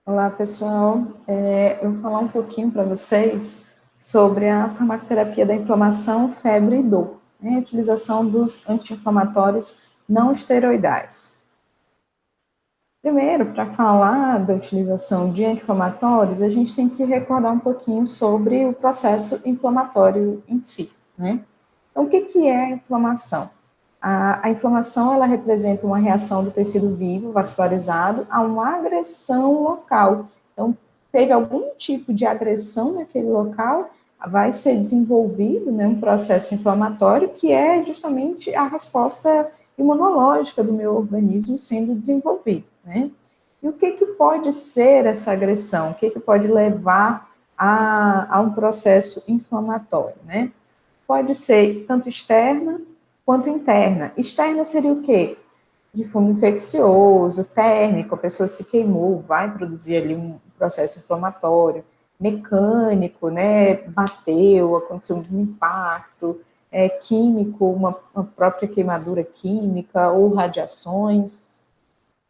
Olá, pessoal. Eu vou falar um pouquinho para vocês sobre a farmacoterapia da inflamação, febre e dor, né? A utilização dos anti-inflamatórios não esteroidais. Primeiro, para falar da utilização de anti-inflamatórios, a gente tem que recordar um pouquinho sobre o processo inflamatório em si, né? Então, o que é a inflamação? A inflamação, ela representa uma reação do tecido vivo, vascularizado, a uma agressão local. Então, teve algum tipo de agressão naquele local, vai ser desenvolvido, né, um processo inflamatório, que é justamente a resposta imunológica do meu organismo sendo desenvolvido, né? E o que pode ser essa agressão? O que pode levar a um processo inflamatório, né? Pode ser tanto externa quanto interna. Externa seria o quê? De fundo infeccioso, térmico, a pessoa se queimou, vai produzir ali um processo inflamatório. Mecânico, né? Bateu, aconteceu um impacto. Químico, uma própria queimadura química ou radiações.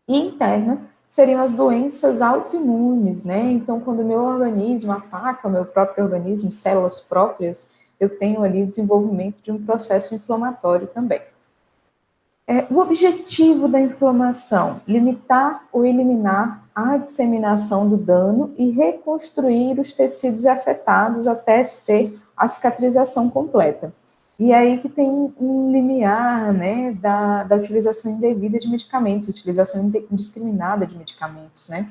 E interna seriam as doenças autoimunes, né? Então, quando o meu organismo ataca o meu próprio organismo, células próprias, eu tenho ali o desenvolvimento de um processo inflamatório também. O objetivo da inflamação: limitar ou eliminar a disseminação do dano e reconstruir os tecidos afetados até se ter a cicatrização completa. E aí que tem um limiar, né, da utilização indevida de medicamentos, utilização indiscriminada de medicamentos, né?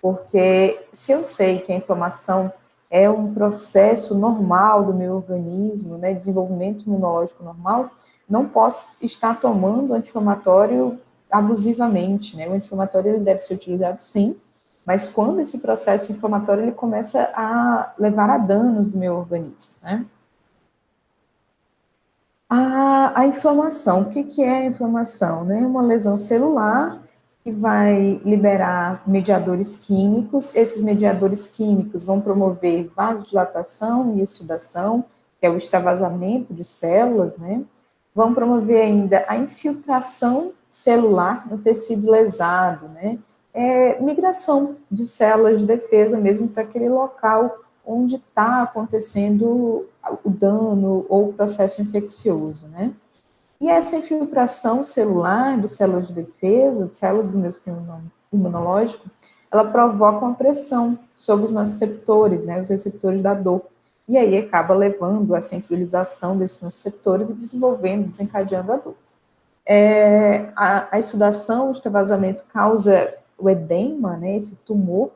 Porque se eu sei que a inflamação é um processo normal do meu organismo, né, desenvolvimento imunológico normal, não posso estar tomando anti-inflamatório abusivamente, né? O anti-inflamatório ele deve ser utilizado sim, mas quando esse processo inflamatório ele começa a levar a danos no meu organismo, né? A inflamação, o que é a inflamação? Né? Uma lesão celular que vai liberar mediadores químicos, esses mediadores químicos vão promover vasodilatação e exsudação, que é o extravasamento de células, né? Vão promover ainda a infiltração celular no tecido lesado, né? Migração de células de defesa mesmo para aquele local onde está acontecendo o dano ou o processo infeccioso, né? E essa infiltração celular de células de defesa, de células do meu sistema imunológico, ela provoca uma pressão sobre os nossos receptores, né, os receptores da dor. E aí acaba levando a sensibilização desses receptores e desenvolvendo, desencadeando a dor. A exsudação, o extravasamento causa o edema, né, esse tumor,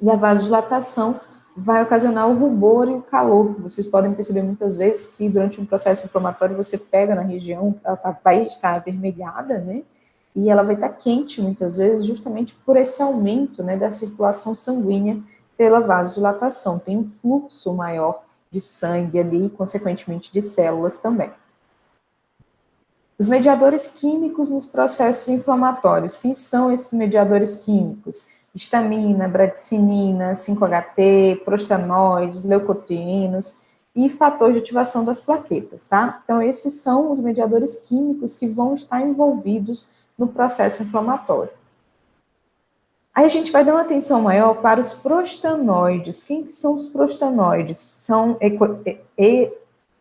e a vasodilatação vai ocasionar o rubor e o calor. Vocês podem perceber muitas vezes que durante um processo inflamatório você pega na região, ela vai estar avermelhada, né? E ela vai estar quente muitas vezes, justamente por esse aumento, né, da circulação sanguínea pela vasodilatação. Tem um fluxo maior de sangue ali, e, consequentemente, de células também. Os mediadores químicos nos processos inflamatórios. Quem são esses mediadores químicos? Histamina, bradicinina, 5-HT, prostanoides, leucotrienos e fator de ativação das plaquetas, tá? Então, esses são os mediadores químicos que vão estar envolvidos no processo inflamatório. Aí a gente vai dar uma atenção maior para os prostanoides. Quem que são os prostanoides? São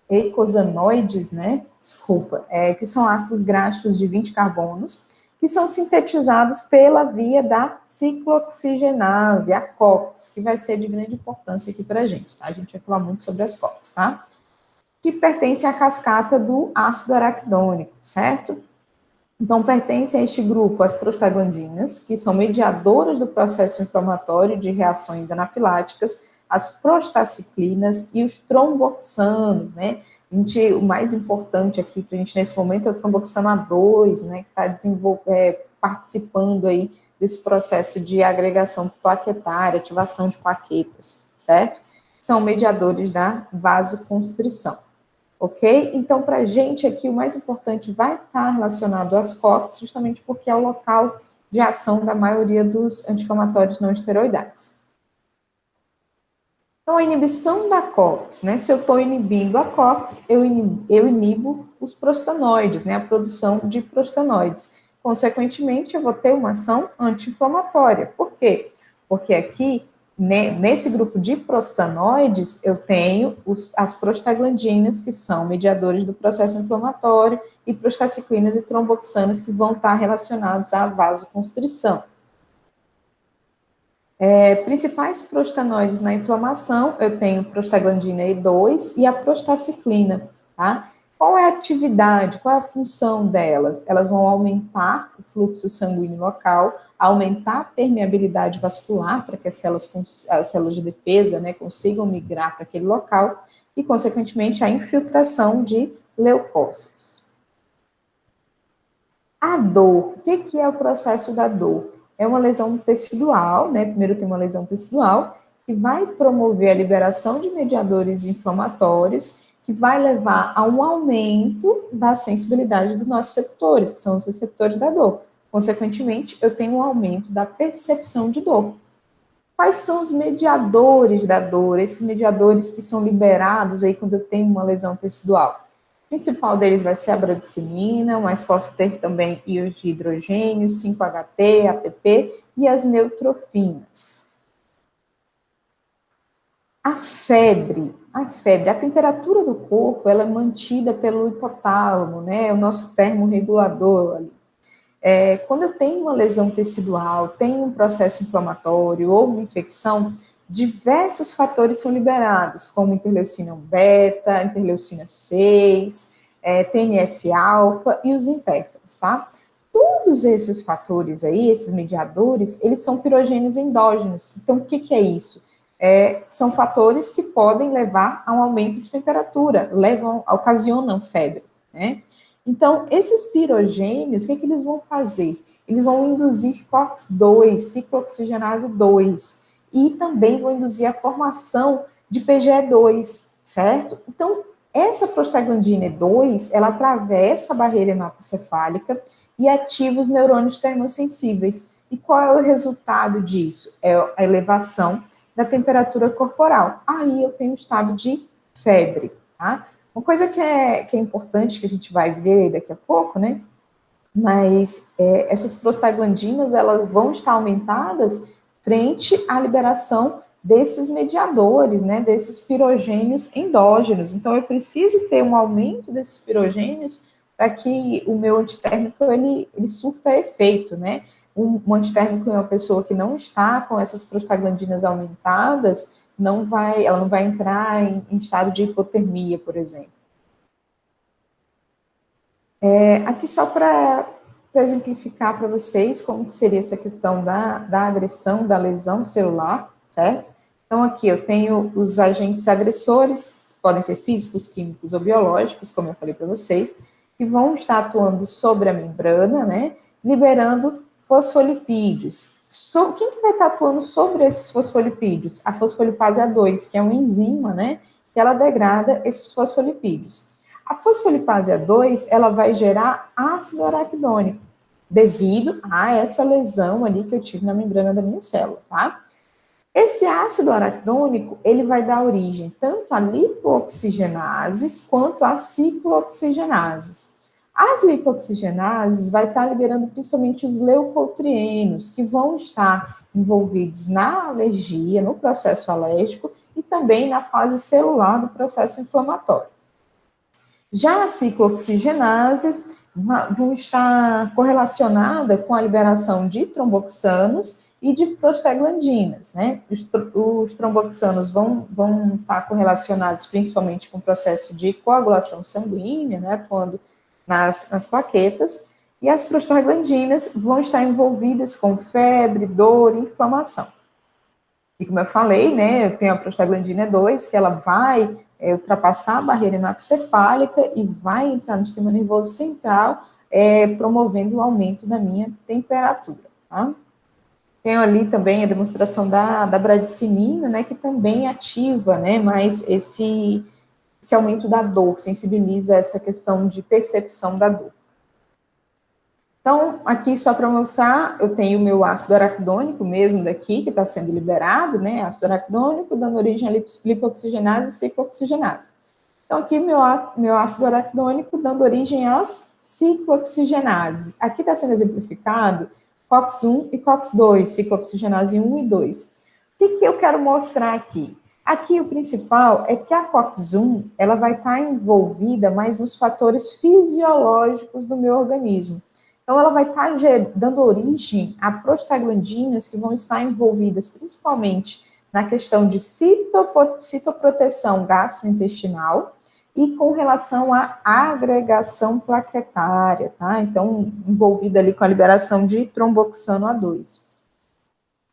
eicosanoides, né? Desculpa, que são ácidos graxos de 20 carbonos, que são sintetizados pela via da ciclooxigenase, a COX, que vai ser de grande importância aqui para a gente, tá? A gente vai falar muito sobre as COX, tá? Que pertence à cascata do ácido araquidônico, certo? Então, pertencem a este grupo as prostaglandinas, que são mediadoras do processo inflamatório de reações anafiláticas, as prostaciclinas e os tromboxanos, né? O mais importante aqui para a gente nesse momento é o tromboxano A2, né? Que está participando aí desse processo de agregação plaquetária, ativação de plaquetas, certo? São mediadores da vasoconstrição. Ok? Então, para a gente aqui, o mais importante vai estar relacionado às COX, justamente porque é o local de ação da maioria dos anti-inflamatórios não esteroidais. Então, a inibição da COX, né? Se eu estou inibindo a COX, eu inibo os prostanoides, né? A produção de prostanoides. Consequentemente, eu vou ter uma ação anti-inflamatória. Por quê? Porque aqui, nesse grupo de prostanoides, eu tenho as prostaglandinas, que são mediadores do processo inflamatório, e prostaciclinas e tromboxanos, que vão estar relacionados à vasoconstrição. Principais prostanoides na inflamação, eu tenho prostaglandina E2 e a prostaciclina, tá? Qual é a atividade, qual é a função delas? Elas vão aumentar o fluxo sanguíneo local, aumentar a permeabilidade vascular para que as células de defesa, né, consigam migrar para aquele local e, consequentemente, a infiltração de leucócitos. A dor, o que é o processo da dor? É uma lesão tecidual, né? Primeiro tem uma lesão tecidual, que vai promover a liberação de mediadores inflamatórios, que vai levar a um aumento da sensibilidade dos nossos receptores, que são os receptores da dor. Consequentemente, eu tenho um aumento da percepção de dor. Quais são os mediadores da dor? Esses mediadores que são liberados aí quando eu tenho uma lesão tecidual. O principal deles vai ser a bradicinina, mas posso ter também íons de hidrogênio, 5-HT, ATP e as neutrofinas. A febre, a temperatura do corpo, ela é mantida pelo hipotálamo, né? É o nosso termorregulador ali. Quando eu tenho uma lesão tecidual, tenho um processo inflamatório ou uma infecção, diversos fatores são liberados, como interleucina 1 beta, interleucina 6, TNF-alfa e os interferons, tá? Todos esses fatores aí, esses mediadores, eles são pirogênios endógenos. Então, o que é isso? São fatores que podem levar a um aumento de temperatura, ocasionam febre, né? Então, esses pirogênios, o que eles vão fazer? Eles vão induzir COX-2, ciclooxigenase 2, e também vão induzir a formação de PGE2, certo? Então, essa prostaglandina E2, ela atravessa a barreira hematocefálica e ativa os neurônios termossensíveis. E qual é o resultado disso? É a elevação da temperatura corporal. Aí eu tenho um estado de febre, tá? Uma coisa que é importante, que a gente vai ver daqui a pouco, né? Mas essas prostaglandinas, elas vão estar aumentadas frente à liberação desses mediadores, né? Desses pirogênios endógenos. Então, eu preciso ter um aumento desses pirogênios para que o meu antitérmico, ele surta efeito, né? Um antitérmico é uma pessoa que não está com essas prostaglandinas aumentadas, ela não vai entrar em estado de hipotermia, por exemplo. Aqui só para exemplificar para vocês como que seria essa questão da agressão, da lesão celular, certo? Então, aqui eu tenho os agentes agressores, que podem ser físicos, químicos ou biológicos, como eu falei para vocês, que vão estar atuando sobre a membrana, né, liberando fosfolipídios. Quem que vai estar atuando sobre esses fosfolipídios? A fosfolipase A2, que é uma enzima, né, que ela degrada esses fosfolipídios. A fosfolipase A2, ela vai gerar ácido araquidônico, devido a essa lesão ali que eu tive na membrana da minha célula, tá? Esse ácido araquidônico, ele vai dar origem tanto a lipooxigenases quanto a ciclooxigenases. As lipooxigenases vai estar liberando principalmente os leucotrienos, que vão estar envolvidos na alergia, no processo alérgico e também na fase celular do processo inflamatório. Já as ciclooxigenases vão estar correlacionadas com a liberação de tromboxanos e de prostaglandinas, né? Os tromboxanos vão estar correlacionados principalmente com o processo de coagulação sanguínea, né? Atuando nas plaquetas, e as prostaglandinas vão estar envolvidas com febre, dor e inflamação. E como eu falei, né, eu tenho a prostaglandina 2, que ela vai ultrapassar a barreira hematocefálica e vai entrar no sistema nervoso central, promovendo o aumento da minha temperatura, tá? Tenho ali também a demonstração da bradicinina, né, que também ativa, né, mais esse aumento da dor, sensibiliza essa questão de percepção da dor. Então, aqui só para mostrar, eu tenho o meu ácido araquidônico mesmo daqui, que está sendo liberado, né, ácido araquidônico, dando origem a lipooxigenase e ciclooxigenase. Então, aqui meu ácido araquidônico dando origem às ciclooxigenases. Aqui está sendo exemplificado COX-1 e COX-2, ciclooxigenase 1 e 2. O que eu quero mostrar aqui? Aqui o principal é que a COX-1, ela vai estar envolvida mais nos fatores fisiológicos do meu organismo. Então, ela vai estar dando origem a prostaglandinas que vão estar envolvidas principalmente na questão de citoproteção gastrointestinal e com relação à agregação plaquetária, tá? Então, envolvida ali com a liberação de tromboxano A2.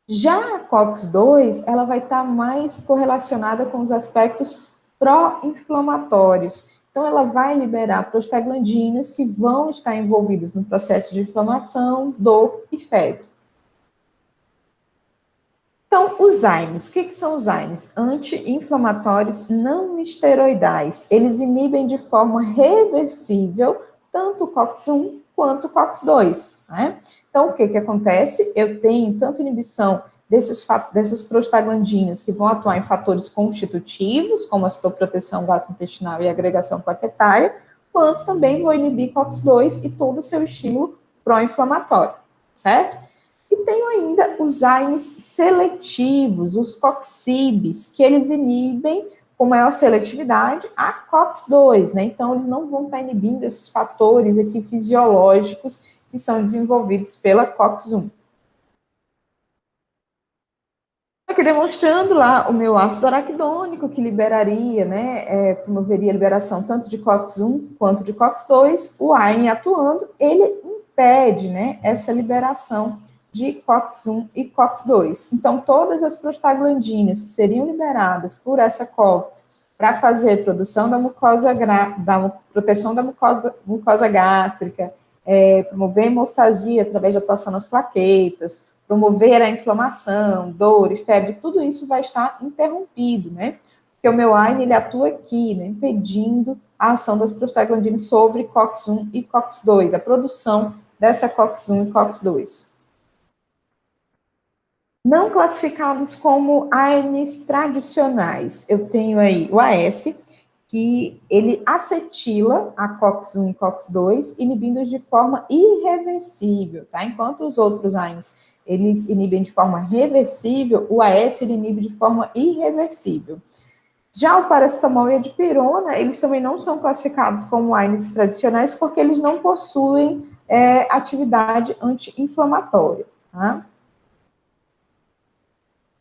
Já a COX-2, ela vai estar mais correlacionada com os aspectos pró-inflamatórios. Então, ela vai liberar prostaglandinas que vão estar envolvidas no processo de inflamação, dor e febre. Então, os AINES, o que são os AINES? Anti-inflamatórios não esteroidais. Eles inibem de forma reversível tanto o COX-1 quanto o COX-2, né? Então, o que acontece? Eu tenho tanto inibição dessas prostaglandinas que vão atuar em fatores constitutivos, como a citoproteção gastrointestinal e agregação plaquetária, quanto também vou inibir COX-2 e todo o seu estímulo pró-inflamatório, certo? E tenho ainda os AINES seletivos, os COXIBs, que eles inibem com maior seletividade a COX-2, né? Então, eles não vão estar inibindo esses fatores aqui fisiológicos que são desenvolvidos pela COX-1. Aqui demonstrando lá o meu ácido araquidônico, que liberaria, né, promoveria a liberação tanto de COX-1 quanto de COX-2. O AINE atuando, ele impede, né, essa liberação de COX-1 e COX-2. Então, todas as prostaglandinas que seriam liberadas por essa COX para fazer produção da mucosa, proteção da mucosa gástrica, promover hemostasia através da atuação nas plaquetas, promover a inflamação, dor e febre, tudo isso vai estar interrompido, né? Porque o meu AINE, ele atua aqui, né, impedindo a ação das prostaglandinas sobre COX-1 e COX-2, a produção dessa COX-1 e COX-2. Não classificados como AINEs tradicionais, eu tenho aí o AS, que ele acetila a COX-1 e COX-2, inibindo de forma irreversível, tá? Enquanto os outros AINEs, eles inibem de forma reversível, o AS ele inibe de forma irreversível. Já o paracetamol e a dipirona, eles também não são classificados como AINEs tradicionais, porque eles não possuem atividade anti-inflamatória, tá?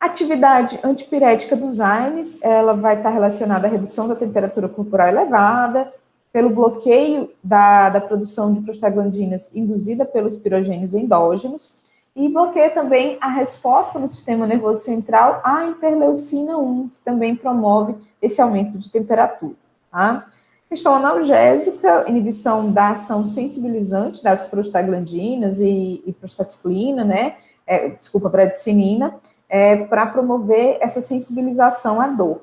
A atividade antipirética dos AINEs, ela vai estar relacionada à redução da temperatura corporal elevada, pelo bloqueio da produção de prostaglandinas induzida pelos pirogênios endógenos, e bloqueia também a resposta no sistema nervoso central à interleucina 1, que também promove esse aumento de temperatura, tá? Questão analgésica, inibição da ação sensibilizante das prostaglandinas e prostaciclina, né? Bradicinina, para promover essa sensibilização à dor.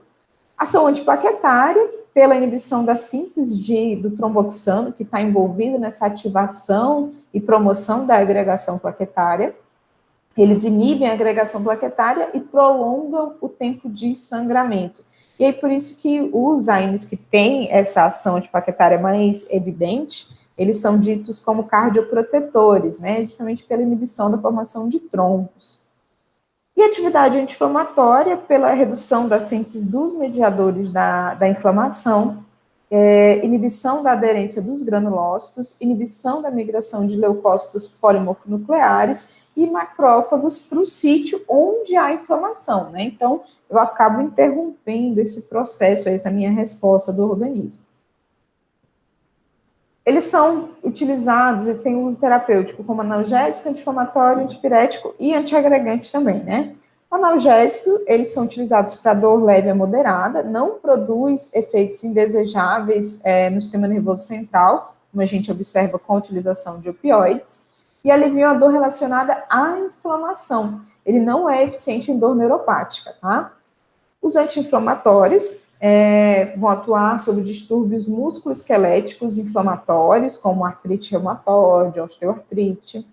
Ação antiplaquetária, pela inibição da síntese do tromboxano, que está envolvido nessa ativação e promoção da agregação plaquetária. Eles inibem a agregação plaquetária e prolongam o tempo de sangramento. E aí, por isso que os AINEs que têm essa ação antiplaquetária mais evidente, eles são ditos como cardioprotetores, né, justamente pela inibição da formação de trombos. E atividade anti-inflamatória pela redução da síntese dos mediadores da inflamação, inibição da aderência dos granulócitos, inibição da migração de leucócitos polimorfonucleares e macrófagos para o sítio onde há inflamação, né? Então, eu acabo interrompendo esse processo, essa minha resposta do organismo. Eles são utilizados e têm uso terapêutico como analgésico, anti-inflamatório, antipirético e antiagregante também, né? O analgésico, eles são utilizados para dor leve a moderada, não produz efeitos indesejáveis no sistema nervoso central, como a gente observa com a utilização de opioides, e aliviam a dor relacionada à inflamação. Ele não é eficiente em dor neuropática, tá? Os anti-inflamatórios vão atuar sobre distúrbios musculoesqueléticos inflamatórios, como artrite reumatoide, osteoartrite,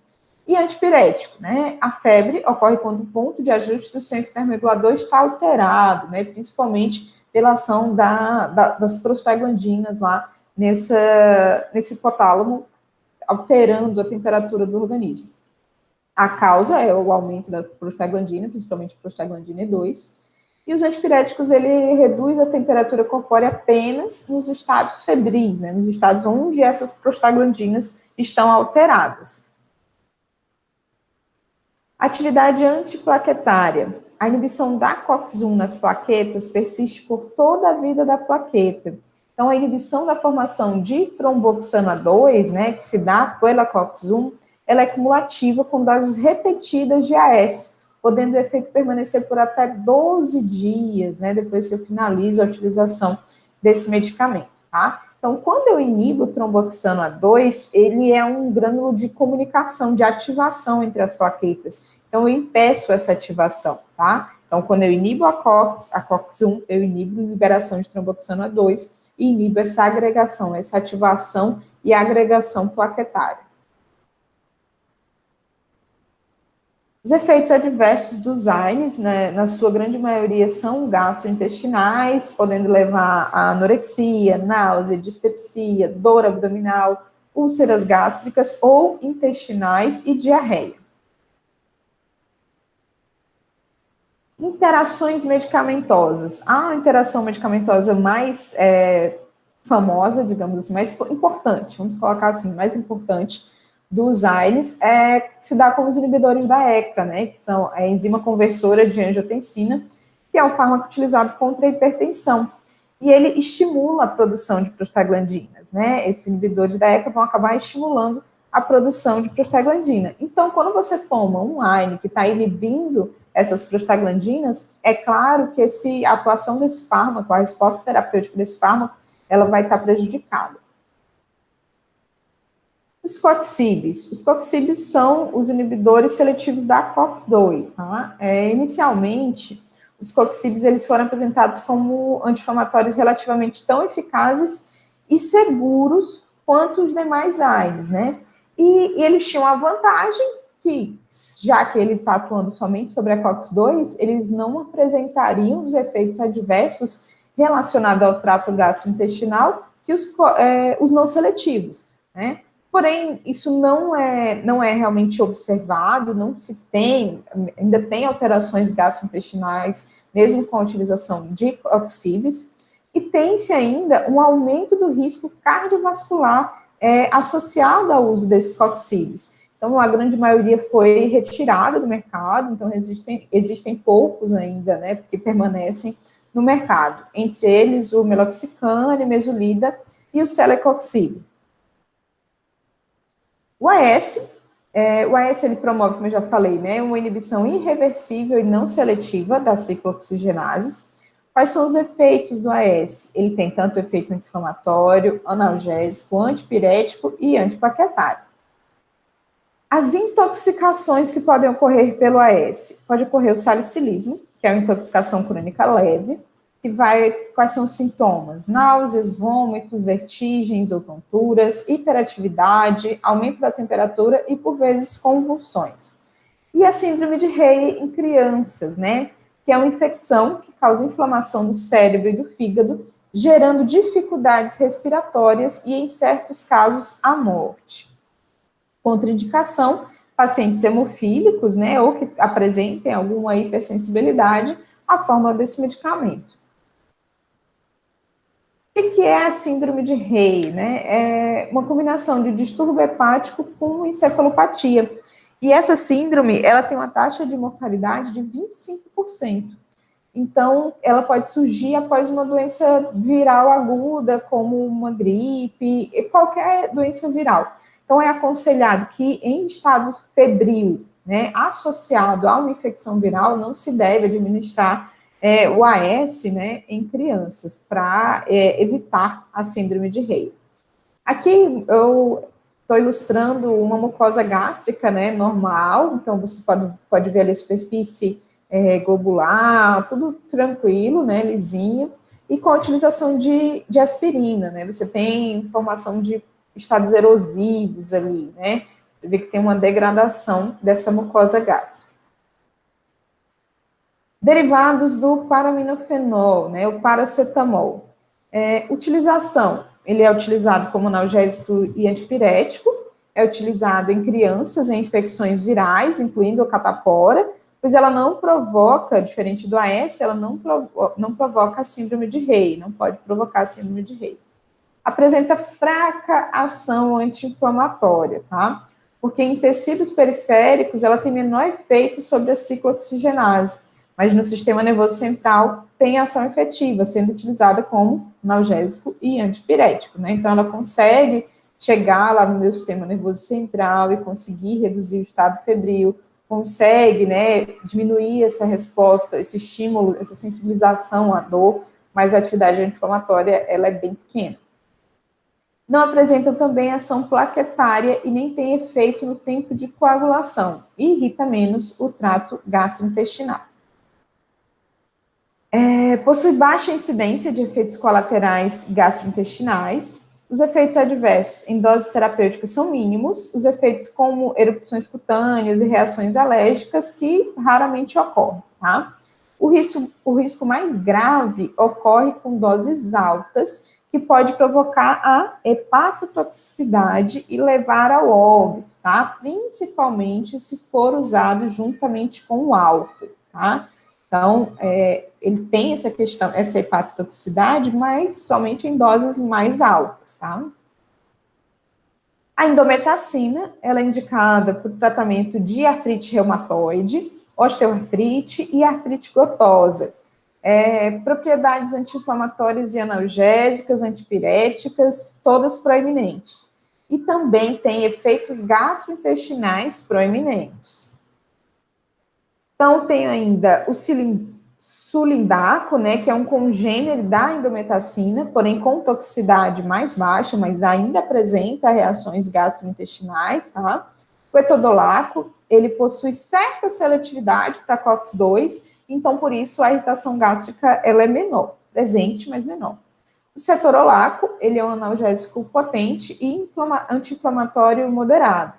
e antipirético, né? A febre ocorre quando o ponto de ajuste do centro termoregulador está alterado, né? Principalmente pela ação das prostaglandinas lá nesse hipotálamo, alterando a temperatura do organismo. A causa é o aumento da prostaglandina, principalmente prostaglandina E2, e os antipiréticos, ele reduz a temperatura corpórea apenas nos estados febris, né, nos estados onde essas prostaglandinas estão alteradas. Atividade antiplaquetária. A inibição da COX-1 nas plaquetas persiste por toda a vida da plaqueta. Então, a inibição da formação de tromboxana 2, né, que se dá pela COX-1, ela é cumulativa com doses repetidas de AS, podendo o efeito permanecer por até 12 dias, né, depois que eu finalizo a utilização desse medicamento, tá? Então, quando eu inibo o tromboxano A2, ele é um grânulo de comunicação, de ativação entre as plaquetas. Então, eu impeço essa ativação, tá? Então, quando eu inibo a COX-1, eu inibo a liberação de tromboxano A2 e inibo essa agregação, essa ativação e agregação plaquetária. Os efeitos adversos dos AINES, né, na sua grande maioria, são gastrointestinais, podendo levar a anorexia, náusea, dispepsia, dor abdominal, úlceras gástricas ou intestinais e diarreia. Interações medicamentosas. A interação medicamentosa mais famosa, digamos assim, mais importante, vamos colocar assim, mais importante, dos AINES se dá com os inibidores da ECA, né, que são a enzima conversora de angiotensina, que é um fármaco utilizado contra a hipertensão. E ele estimula a produção de prostaglandinas, né? Esses inibidores da ECA vão acabar estimulando a produção de prostaglandina. Então, quando você toma um AINE que está inibindo essas prostaglandinas, é claro que a atuação desse fármaco, a resposta terapêutica desse fármaco, ela vai estar prejudicada. Os coxibes. Os coxibes são os inibidores seletivos da COX-2, tá? Inicialmente, os coxibes eles foram apresentados como anti-inflamatórios relativamente tão eficazes e seguros quanto os demais AINES, né? E eles tinham a vantagem que, já que ele está atuando somente sobre a COX-2, eles não apresentariam os efeitos adversos relacionados ao trato gastrointestinal que os não seletivos, né? Porém, isso não é realmente observado, não se tem, ainda tem alterações gastrointestinais, mesmo com a utilização de coxibes, e tem-se ainda um aumento do risco cardiovascular associado ao uso desses coxibes. Então, a grande maioria foi retirada do mercado, então existem poucos ainda, né, que permanecem no mercado, entre eles o meloxicam, mesolida e o celecoxib. O AS ele promove, como eu já falei, né, uma inibição irreversível e não seletiva das ciclooxigenases. Quais são os efeitos do AS? Ele tem tanto efeito anti-inflamatório, analgésico, antipirético e antiplaquetário. As intoxicações que podem ocorrer pelo AS. Pode ocorrer o salicilismo, que é uma intoxicação crônica leve, quais são os sintomas? Náuseas, vômitos, vertigens ou tonturas, hiperatividade, aumento da temperatura e, por vezes, convulsões. E a síndrome de Rey em crianças, né? Que é uma infecção que causa inflamação do cérebro e do fígado, gerando dificuldades respiratórias e, em certos casos, a morte. Contraindicação, pacientes hemofílicos, né? Ou que apresentem alguma hipersensibilidade à fórmula desse medicamento. O que é a síndrome de Rey, né? É uma combinação de distúrbio hepático com encefalopatia. E essa síndrome, ela tem uma taxa de mortalidade de 25%. Então, ela pode surgir após uma doença viral aguda, como uma gripe, qualquer doença viral. Então, é aconselhado que em estado febril, né, associado a uma infecção viral, não se deve administrar o AS, né, em crianças, para evitar a síndrome de Rey. Aqui eu estou ilustrando uma mucosa gástrica, né, normal, então você pode ver ali a superfície globular, tudo tranquilo, né, lisinho, e com a utilização de aspirina, né, você tem formação de estados erosivos ali, né, você vê que tem uma degradação dessa mucosa gástrica. Derivados do paraminofenol, né, o paracetamol. Utilização, ele é utilizado como analgésico e antipirético, é utilizado em crianças em infecções virais, incluindo a catapora, pois ela não provoca, diferente do AS, ela não provoca a síndrome de Rey, não pode provocar a síndrome de Rey. Apresenta fraca ação anti-inflamatória, tá? Porque em tecidos periféricos ela tem menor efeito sobre a ciclooxigenase, mas no sistema nervoso central tem ação efetiva, sendo utilizada como analgésico e antipirético, né? Então ela consegue chegar lá no meu sistema nervoso central e conseguir reduzir o estado febril, consegue, né, diminuir essa resposta, esse estímulo, essa sensibilização à dor, mas a atividade anti-inflamatória, ela é bem pequena. Não apresentam também ação plaquetária e nem tem efeito no tempo de coagulação. Irrita menos o trato gastrointestinal. Possui baixa incidência de efeitos colaterais gastrointestinais. Os efeitos adversos em doses terapêuticas são mínimos. Os efeitos como erupções cutâneas e reações alérgicas que raramente ocorrem, tá? O risco mais grave ocorre com doses altas, que pode provocar a hepatotoxicidade e levar ao óbito, tá? Principalmente se for usado juntamente com o álcool, tá? Então, ele tem essa questão, essa hepatotoxicidade, mas somente em doses mais altas, tá? A indometacina, ela é indicada para o tratamento de artrite reumatoide, osteoartrite e artrite gotosa. Propriedades anti-inflamatórias e analgésicas, antipiréticas, todas proeminentes. E também tem efeitos gastrointestinais proeminentes. Então, tem ainda o sulindaco, né, que é um congênero da indometacina, porém com toxicidade mais baixa, mas ainda apresenta reações gastrointestinais, tá? O etodolaco, ele possui certa seletividade para COX-2, então, por isso, a irritação gástrica, ela é menor, presente, mas menor. O cetorolaco, ele é um analgésico potente e anti-inflamatório moderado.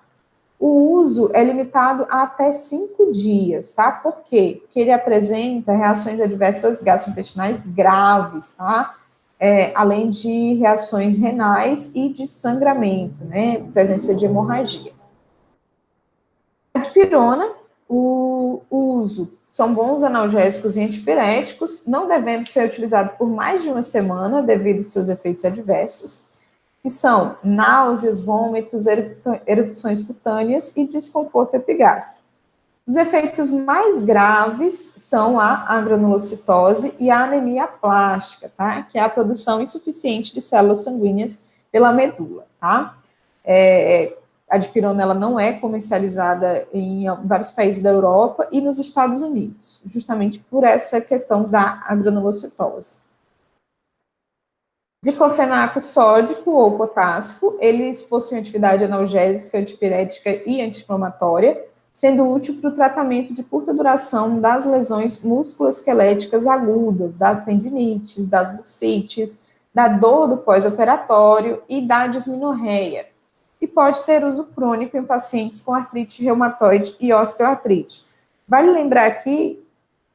O uso é limitado a até 5 dias, tá? Por quê? Porque ele apresenta reações adversas gastrointestinais graves, tá? Além de reações renais e de sangramento, né? Presença de hemorragia. A dipirona, o uso são bons analgésicos e antipiréticos, não devendo ser utilizado por mais de uma semana devido aos seus efeitos adversos, que são náuseas, vômitos, erupções cutâneas e desconforto epigástrico. Os efeitos mais graves são a granulocitose e a anemia plástica, tá? Que é a produção insuficiente de células sanguíneas pela medula, tá? A dipirona, ela não é comercializada em vários países da Europa e nos Estados Unidos, justamente por essa questão da granulocitose. Diclofenaco sódico ou potássico, eles possuem atividade analgésica, antipirética e anti-inflamatória, sendo útil para o tratamento de curta duração das lesões musculoesqueléticas agudas, das tendinites, das bursites, da dor do pós-operatório e da disminorreia. E pode ter uso crônico em pacientes com artrite reumatoide e osteoartrite. Vale lembrar aqui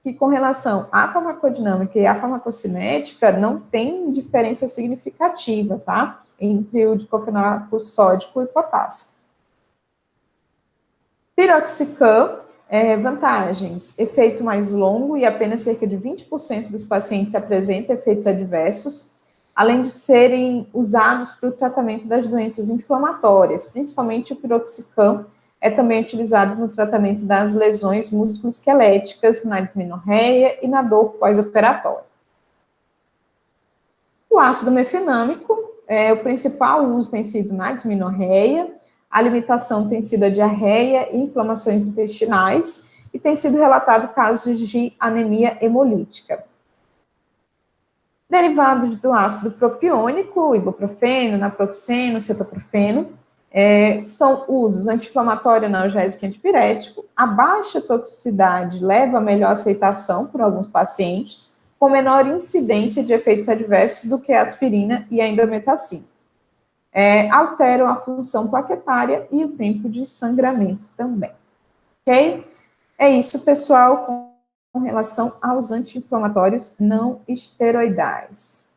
que com relação à farmacodinâmica e à farmacocinética, não tem diferença significativa, tá? Entre o diclofenaco sódico e potássico. Piroxicam, vantagens, efeito mais longo e apenas cerca de 20% dos pacientes apresentam efeitos adversos, além de serem usados para o tratamento das doenças inflamatórias, principalmente o piroxicam, é também utilizado no tratamento das lesões musculoesqueléticas, na dismenorreia e na dor pós-operatória. O ácido mefenâmico, o principal uso tem sido na dismenorreia, a limitação tem sido a diarreia e inflamações intestinais, e tem sido relatado casos de anemia hemolítica. Derivados do ácido propiônico, ibuprofeno, naproxeno, cetoprofeno, são usos anti-inflamatório, analgésico e antipirético. A baixa toxicidade leva a melhor aceitação por alguns pacientes, com menor incidência de efeitos adversos do que a aspirina e a indometacina. Alteram a função plaquetária e o tempo de sangramento também. Ok? É isso, pessoal, com relação aos anti-inflamatórios não esteroidais.